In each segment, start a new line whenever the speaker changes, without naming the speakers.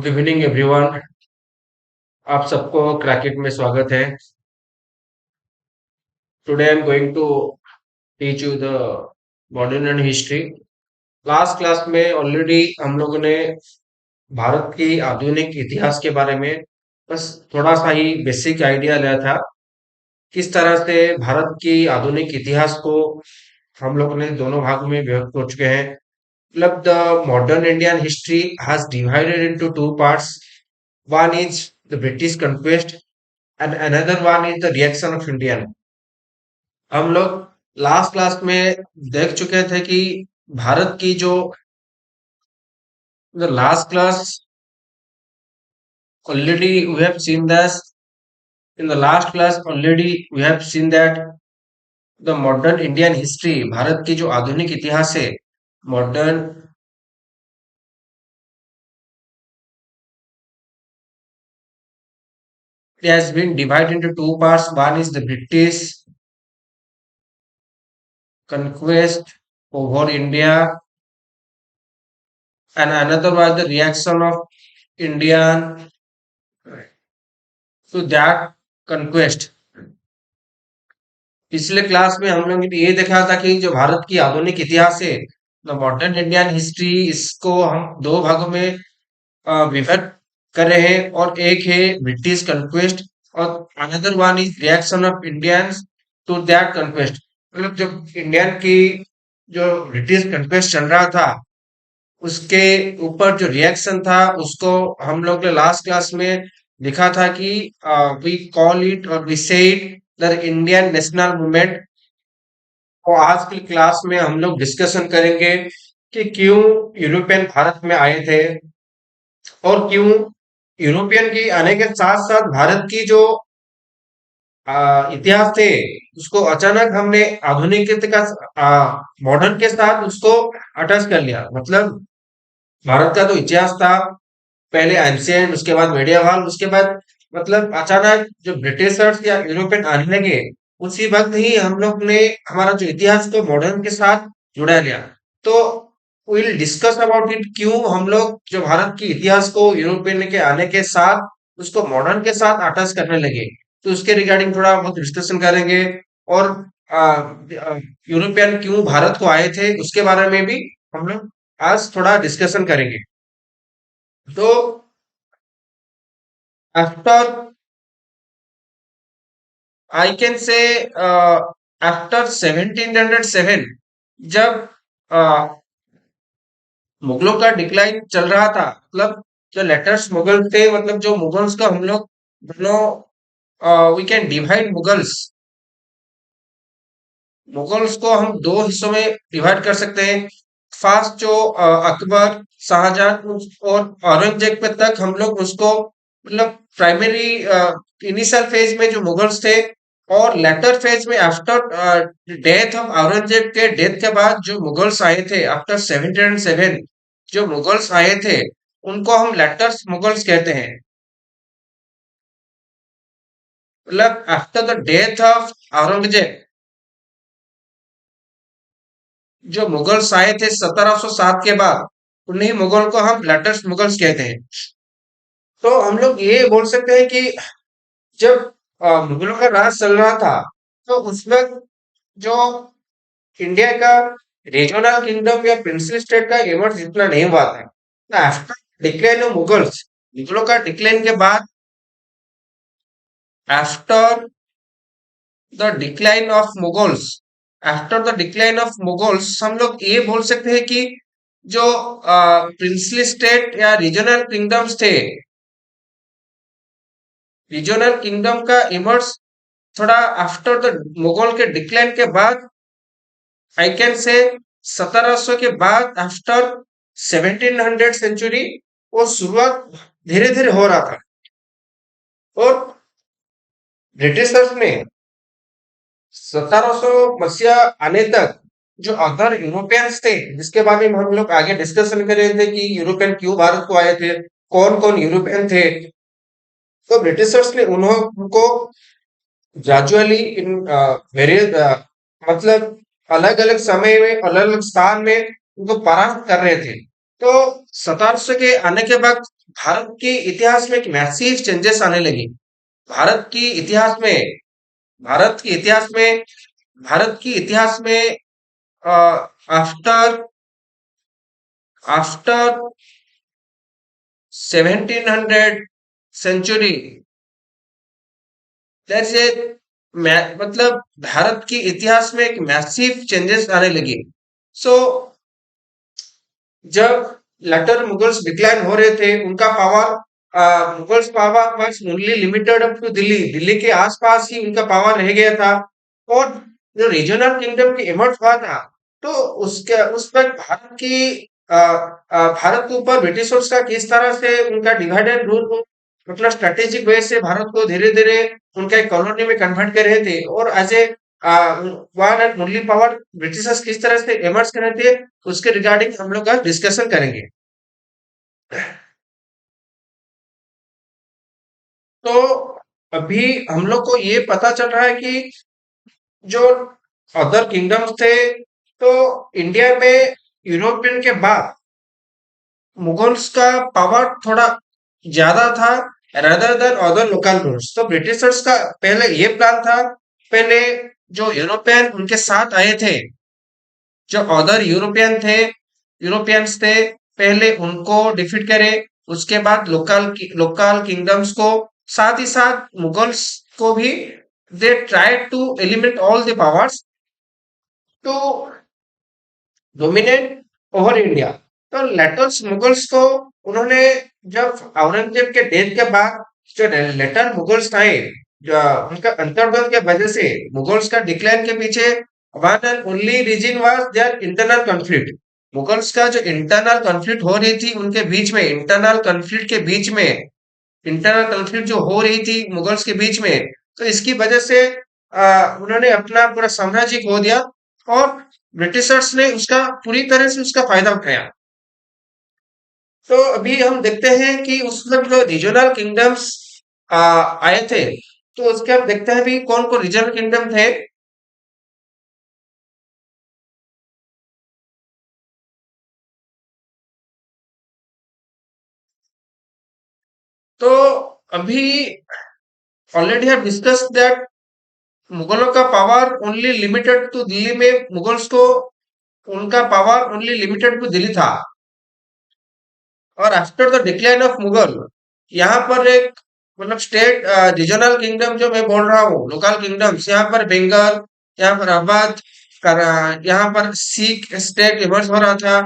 Good evening everyone. आप सबको क्रैकेट में स्वागत है। Today I am going to teach you the modern and history. Last class में ऑलरेडी हम लोगों ने भारत की आधुनिक इतिहास के बारे में बस थोड़ा सा ही बेसिक आइडिया लिया था। किस तरह से भारत की आधुनिक इतिहास को हम लोगों ने दोनों भागों में विभक्त हो चुके हैं। मतलब the modern Indian history has divided into two parts. One is the British conquest and another one is the reaction of Indian. हम लोग लास्ट क्लास में देख चुके थे कि भारत की जो the last class already we have seen this in the last class already we have seen that the modern Indian history Bharat की जो आधुनिक इतिहास है modern has been divided into two parts. One is the British conquest over India and another was the reaction of Indian to that conquest. पिछले class में हम लोग ने ये देखा था कि जो भारत की आधुनिक इतिहास है द मॉडर्न इंडियन हिस्ट्री इसको हम दो भागों में विभक्त कर रहे हैं और एक है ब्रिटिश कंक्वेस्ट और another one is reaction of Indians to that conquest. मतलब जब इंडियन की जो ब्रिटिश कंक्वेस्ट चल रहा था उसके ऊपर जो रिएक्शन था उसको हम लोग ने लास्ट क्लास में लिखा था कि वी कॉल इट और वी से it the Indian national movement. तो आज की क्लास में हम लोग डिस्कशन करेंगे कि क्यों यूरोपियन भारत में आए थे और क्यों यूरोपियन की आने के साथ साथ भारत की जो इतिहास थे उसको अचानक हमने आधुनिक का मॉडर्न के साथ उसको अटैच कर लिया। मतलब भारत का तो इतिहास था पहले एंशियंट उसके बाद मेडिएवल उसके बाद मतलब अचानक जो ब्रिटिशर्स या यूरोपियन आने लगे उसी वक्त ही हम लोग ने हमारा जो इतिहास को मॉडर्न के साथ जुड़ा लिया। तो विल डिस्कस अबाउट इट क्यों हम लोग जो भारत की इतिहास को यूरोपियन के आने के साथ उसको मॉडर्न के साथ अटैच करने लगे। तो उसके रिगार्डिंग थोड़ा बहुत डिस्कशन करेंगे और यूरोपियन क्यों भारत को आए थे उसके बारे में भी हम लोग आज थोड़ा डिस्कशन करेंगे। तो आफ्टर आई कैन से आफ्टर 1707 जब uh, मुगलों का डिक्लाइन चल रहा था मतलब जो लेटेस्ट मुगल थे मतलब जो मुगल्स का हम लोग दोनों we can divide Mughals Mughals को हम दो हिस्सों में डिवाइड कर सकते हैं। फर्स्ट जो अकबर शाहजहां और औरंगजेब पे तक हम लोग उसको मतलब प्राइमरी इनिशियल फेज में जो मुगल्स थे और लेटर फेज में आफ्टर डेथ ऑफ औरंगजेब के डेथ के बाद जो मुगल्स आए थे आफ्टर 1707 जो मुगल्स आए थे उनको हम लेटर मुगल्स कहते हैं। मतलब after the death of Aurangzeb जो मुगल्स आए थे 1707 के बाद उन्हीं मुगल को हम लेटेस्ट मुगल्स कहते हैं। तो हम लोग ये बोल सकते हैं कि जब मुगलों का राज चल रहा था तो उस वक्त जो इंडिया का रीजनल किंगडम या प्रिंसली स्टेट का इमर्ज इतना नहीं हुआ था। आफ्टर डिक्लाइन ऑफ मुगल्स मुगलों का डिक्लाइन के बाद after the decline of Mughals after the decline of Mughals हम लोग ये बोल सकते हैं कि जो प्रिंसली स्टेट या रीजनल किंगडम्स थे रीजनल किंगडम का इमर्स थोड़ा आफ्टर द मुगल के डिक्लाइन के बाद आई कैन से 1700 के बाद आफ्टर 1700 सेंचुरी वो शुरुआत धीरे धीरे हो रहा था। और ब्रिटिशर्स ने 1700 मसीहा आने तक जो अदर यूरोपियंस थे जिसके बारे में हम लोग आगे डिस्कशन कर रहे थे कि यूरोपियन क्यों भारत को आए थे कौन कौन यूरोपियन थे। तो ब्रिटिशर्स ने उनको ग्रेजुअली इन वेरियस मतलब अलग अलग समय में अलग अलग स्थान में उनको परास्त कर रहे थे। तो 1700 के आने के बाद भारत के इतिहास में एक मैसिव चेंजेस आने लगी। भारत की इतिहास में भारत के इतिहास में भारत की इतिहास में आफ्टर आफ्टर 1700 सेंचुरी, जैसे मतलब भारत की इतिहास में एक मैसिव चेंजेस आने लगी। सो जब लेटर मुगल्स डिक्लाइन हो रहे थे, उनका power Mughals power was only limited up to Delhi. Delhi के आसपास ही उनका पावर रह गया था। और जो रीजनल किंगडम की इमर्ज हुआ था, तो उसके उस वक्त भारत के ऊपर ब्रिटिशर्स का किस तरह से उनका डिवाइडेड रूल, मतलब स्ट्रेटेजिक वे से भारत को धीरे धीरे उनका एक कॉलोनी में कन्वर्ट कर रहे थे, और as a one and only power Britishers किस तरह से इमर्ज कर रहे थे, उसके रिगार्डिंग हम लोग आज डिस्कशन करेंगे। तो अभी हम लोग को ये पता चल रहा है कि जो अदर किंगडम्स थे, तो इंडिया में यूरोपियन के बाद मुगल्स का पावर थोड़ा ज्यादा था rather than other local rules. तो ब्रिटिशर्स का पहले ये प्लान था, पहले जो यूरोपियन उनके साथ आए थे, जो अदर यूरोपियंस थे, पहले उनको डिफीट करे, उसके बाद लोकल किंगडम्स को, साथ ही साथ मुगल्स को भी they try to eliminate all the powers to dominate over India. तो लेटर्स मुगल्स को उन्होंने, जब औरंगजेब के डेथ के बाद जो लेटर मुगल्स आए, जो उनका अंतर्गत के वजह से मुगल्स का डिक्लाइन के पीछे one and only reason was their internal conflict. Mughals का जो इंटरनल कॉन्फ्लिक्ट हो रही थी उनके बीच में, इंटरनल कॉन्फ्लिक्ट जो हो रही थी मुगल्स के बीच में, तो इसकी वजह से उन्होंने अपना पूरा साम्राज्य खो दिया, और ब्रिटिशर्स ने उसका पूरी तरह से उसका फायदा उठाया। तो अभी हम देखते हैं कि उस वक्त जो रीजनल किंगडम्स आए थे, तो उसके अब देखते हैं भी कौन कौन रीजनल किंगडम थे। तो अभी ऑलरेडी हैव डिस्कस दैट मुगलों का power only limited to Delhi में, मुगल्स को उनका power only limited to Delhi था। और after the decline of Mughal, यहाँ पर एक मतलब स्टेट रीजनल किंगडम जो मैं बोल रहा हूँ, लोकल किंगडम्स, यहाँ पर बंगाल, यहाँ पर अवध, यहाँ पर सिख स्टेट इमर्ज हो रहा था,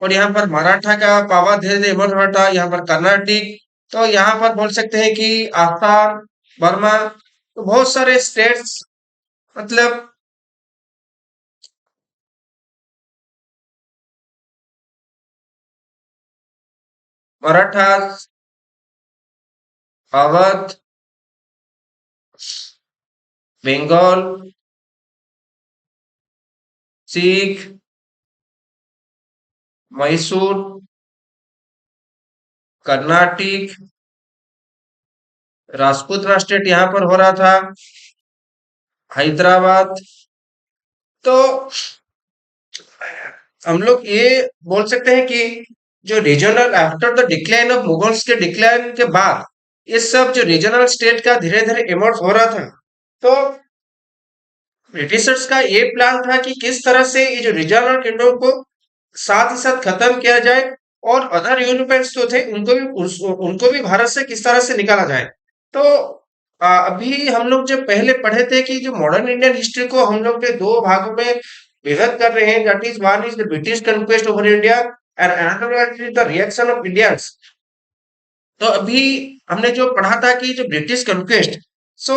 और यहाँ पर मराठा का पावर धीरे धीरे इमर्ज हो रहा था, यहाँ पर कर्नाटिक, तो यहाँ पर बोल सकते हैं कि आसाम, बर्मा, तो बहुत सारे स्टेट्स, मतलब मराठा, अवध, बंगाल, सिख, मैसूर, कर्नाटिक, राजपूत स्टेट यहाँ पर हो रहा था, हैदराबाद। तो हम लोग ये बोल सकते हैं कि जो regional after the decline of Mughals के डिक्लाइन के बाद, ये सब जो रीजनल स्टेट का धीरे धीरे इमर्ज हो रहा था, तो ब्रिटिशर्स का ये प्लान था कि किस तरह से ये जो रीजनल किंगडम को साथ ही साथ खत्म किया जाए, और अदर यूरोपियंस जो थे उनको भी भारत से किस तरह से निकाला जाए। तो अभी हम लोग जब पहले पढ़े थे कि जो मॉडर्न इंडियन हिस्ट्री को हम लोग ने दो भागों में विभक्त कर रहे हैं, that is one is the British conquest over India and another is the reaction of Indians. तो अभी हमने जो पढ़ा था कि जो ब्रिटिश कन्क्वेस्ट, सो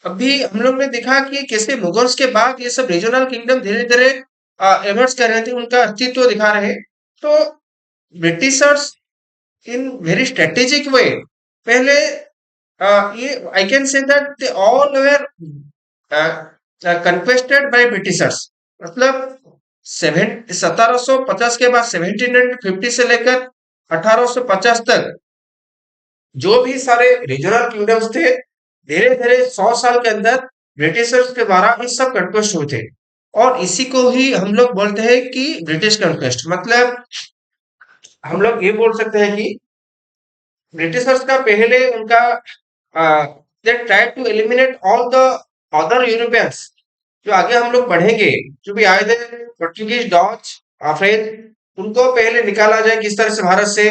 अभी हम लोग ने देखा कि कैसे मुगल्स के बाद ये सब रीजनल किंगडम धीरे धीरे एमर्ज कर रहे थे, उनका अस्तित्व दिखा रहे। तो Britishers in very strategic way, पहले ये I can say that they all were conquested by Britishers. मतलब 1750 के बाद 1750 से लेकर 1850 तक जो भी सारे रीजनल किंगडम्स थे, धीरे धीरे 100 साल के अंदर ब्रिटिशर्स के द्वारा ये सब कन्क्वेस्ट हुए थे। और इसी को ही हम लोग बोलते हैं कि ब्रिटिश कन्क्वेस्ट, मतलब हम लोग ये बोल सकते हैं कि ब्रिटिशर्स का पहले उनका they try to eliminate all the other Europeans. जो आगे हम लोग पढ़ेंगे, जो भी आए थे पोर्टुगीज, डच, फ्रेंच, उनको पहले निकाला जाए किस तरह से भारत से।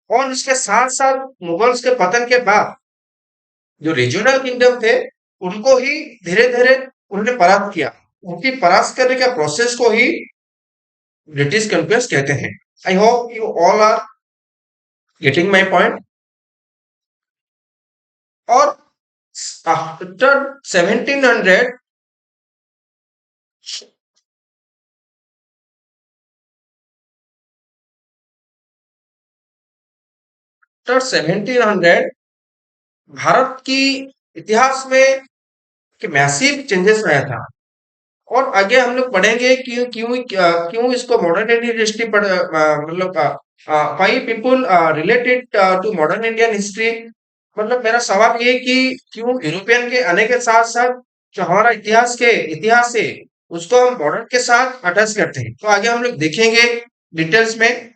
और उसके साथ साथ मुगल्स के पतन के बाद जो रीजनल किंगडम थे उनको ही धीरे धीरे उन्होंने परास्त किया। उनकी परास्त करने का प्रोसेस को ही ब्रिटिश कन्क्वेस्ट कहते हैं। I hope you all are getting my point. और आफ्टर 1700, आफ्टर 1700 भारत की इतिहास में एक मैसिव चेंजेस आया था। और आगे हम लोग पढ़ेंगे क्यों क्यों क्यों इसको मॉडर्न इंडियन हिस्ट्री पढ़ मतलब five people related to modern Indian history. मतलब मेरा सवाल ये कि क्यों यूरोपियन के आने के साथ साथ जो हमारा इतिहास है उसको हम मॉडर्न के साथ अटैच करते हैं। तो आगे हम लोग देखेंगे डिटेल्स में।